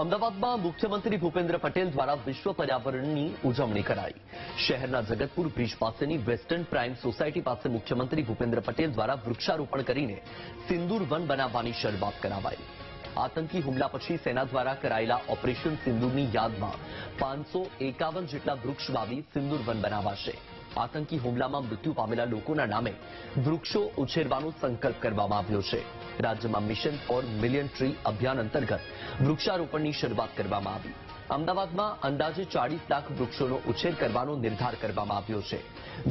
અમદાવાદમાં મુખ્યમંત્રી ભૂપેન્દ્ર પટેલ દ્વારા વિશ્વ પર્યાવરણની ઉજવણી કરાઈ। શહેરના જગતપુર બ્રિજ પાસેની વેસ્ટર્ન પ્રાઇમ સોસાયટી પાસે મુખ્યમંત્રી ભૂપેન્દ્ર પટેલ દ્વારા વૃક્ષારોપણ કરીને સિંદૂર વન બનાવવાની શરૂઆત કરાવાઈ। આતંકી હુમલા પછી સેના દ્વારા કરાયેલા ઓપરેશન સિંદૂરની યાદમાં 551 જેટલા વૃક્ષ વાવી સિંદૂર વન બનાવાશે। આતંકી હુમલામાં મૃત્યુ પામેલા લોકોના નામે વૃક્ષો ઉછેરવાનો સંકલ્પ કરવામાં આવ્યો છે। રાજ્યમાં મિશન ફોર મિલિયન ટ્રી અભિયાન અંતર્ગત વૃક્ષારોપણની શરૂઆત કરવામાં આવી। અમદાવાદમાં અંદાજે 40 લાખ વૃક્ષોનો ઉછેર કરવાનો નિર્ધાર કરવામાં આવ્યો છે,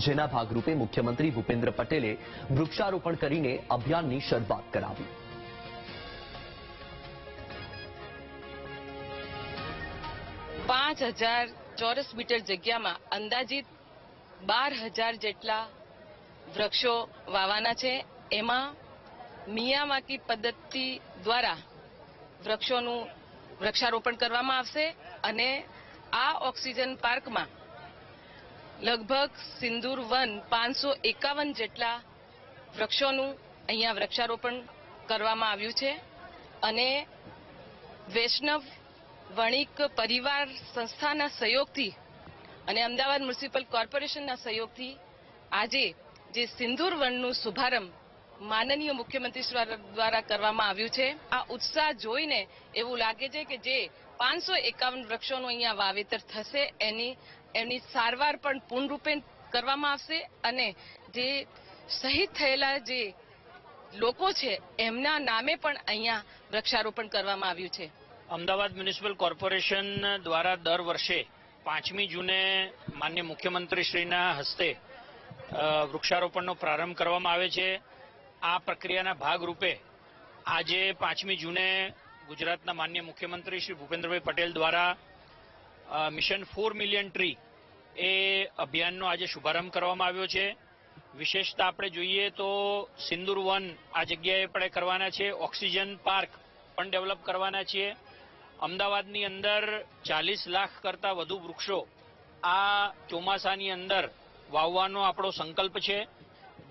જેના ભાગરૂપે મુખ્યમંત્રી ભૂપેન્દ્ર પટેલે વૃક્ષારોપણ કરીને અભિયાનની શરૂઆત કરાવી। पांच 5000 ચોરસ મીટર જગ્યામાં અંદાજિત 12,000 જેટલા વૃક્ષો વાવવાના છે। એમાં મિયાવાકી પદ્ધતિ દ્વારા વૃક્ષોનું વૃક્ષારોપણ કરવામાં આવશે અને આ ઓક્સિજન પાર્કમાં લગભગ સિંદૂર વન 551 જેટલા વૃક્ષોનું અહીંયા વૃક્ષારોપણ કરવામાં આવ્યું છે અને વૈષ્ણવ વણિક પરિવાર સંસ્થાના સહયોગથી અને અમદાવાદ મ્યુનિસિપલ કોર્પોરેશનના સહયોગથી આજે જે સિંદૂર વનનું શુભારંભ માનનીય મુખ્યમંત્રી દ્વારા કરવામાં આવ્યું છે। આ ઉત્સાહ જોઈને એવું લાગે છે કે જે 551 વૃક્ષોનું અહીંયા વાવેતર થશે એની સારવાર પણ પૂર્ણરૂપે કરવામાં આવશે અને જે શહીદ થયેલા જે લોકો છે એમના નામે પણ અહીંયા વૃક્ષારોપણ કરવામાં આવ્યું છે। અમદાવાદ મ્યુનિસિપલ કોર્પોરેશન દ્વારા દર વર્ષે 5મી જૂને માનનીય મુખ્યમંત્રીશ્રીના હસ્તે વૃક્ષારોપણનો પ્રારંભ કરવામાં આવે છે। આ પ્રક્રિયાના ભાગરૂપે આજે 5મી જૂને ગુજરાતના માનનીય મુખ્યમંત્રી શ્રી ભૂપેન્દ્રભાઈ પટેલ દ્વારા મિશન 4 મિલિયન ટ્રી એ અભિયાનનો આજે શુભારંભ કરવામાં આવ્યો છે। વિશેષતા આપણે જોઈએ તો સિંદૂર વન આ જગ્યાએ આપણે કરવાના છે, ઓક્સિજન પાર્ક પણ ડેવલપ કરવાના છીએ। અમદાવાદની અંદર 40 લાખ કરતા વધુ વૃક્ષો આ ચોમાસાની અંદર વાવવાનો આપણો સંકલ્પ છે।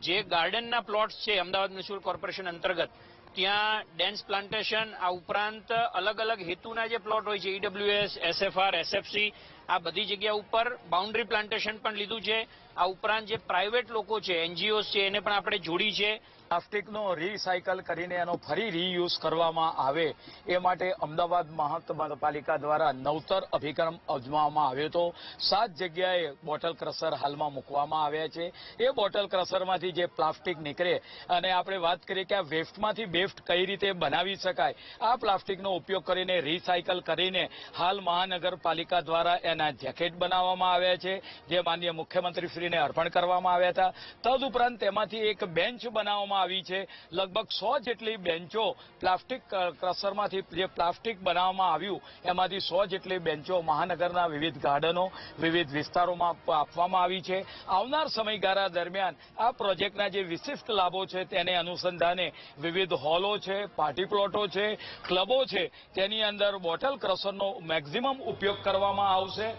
જે ગાર્ડનના પ્લોટ્સ છે અમદાવાદ મ્યુનિસિપલ કોર્પોરેશન અંતર્ગત ત્યાં ડેન્સ પ્લાન્ટેશન આ ઉપરાંત અલગ અલગ હેતુના જે પ્લોટ હોય છે ઈડબ્લ્યુએસ, એસએફઆર, એસએફસી આ બધી જગ્યા ઉપર બાઉન્ડ્રી પ્લાન્ટેશન પણ લીધું છે। આ ઉપરાંત જે પ્રાઇવેટ લોકો છે, એનજીઓસ છે એને પણ આપણે જોડી છે। પ્લાસ્ટિકનો રિસાયકલ કરીને એનો ફરી રીયુઝ કરવામાં આવે એ માટે અમદાવાદ મહાનગરપાલિકા દ્વારા નવતર અભિગમ અજમાવવામાં આવ્યો હતો। 7 જગ્યાએ બોટલ ક્રશર હાલમાં મૂકવામાં આવ્યા છે। એ બોટલ ક્રશરમાંથી જે પ્લાસ્ટિક નીકળે અને આપણે વાત કરીએ કે આ વેસ્ટમાંથી બેસ્ટ કઈ રીતે બનાવી શકાય, આ પ્લાસ્ટિકનો ઉપયોગ કરીને રિસાયકલ કરીને હાલ મહાનગરપાલિકા દ્વારા એના જેકેટ બનાવવામાં આવ્યા છે, જે માનનીય મુખ્યમંત્રીશ્રીને અર્પણ કરવામાં આવ્યા હતા। તદુપરાંત તેમાંથી એક બેન્ચ બનાવવામાં આવી છે। લગભગ 100 જેટલી બેન્ચો પ્લાસ્ટિક ક્રશરમાંથી જે પ્લાસ્ટિક બનાવવામાં આવ્યું એમાંથી 100 જેટલી બેન્ચો મહાનગરના વિવિધ ગાર્ડનો, વિવિધ વિસ્તારોમાં આપવામાં આવી છે। આવનાર સમયગાળા દરમિયાન આ પ્રોજેક્ટના જે વિશિષ્ટ લાભો છે તેને અનુસંધાને વિવિધ હોલો છે, પાર્ટી પ્લોટો છે, ક્લબો છે, તેની અંદર બોટલ ક્રશરનો મેક્સિમમ ઉપયોગ કરવામાં આવશે।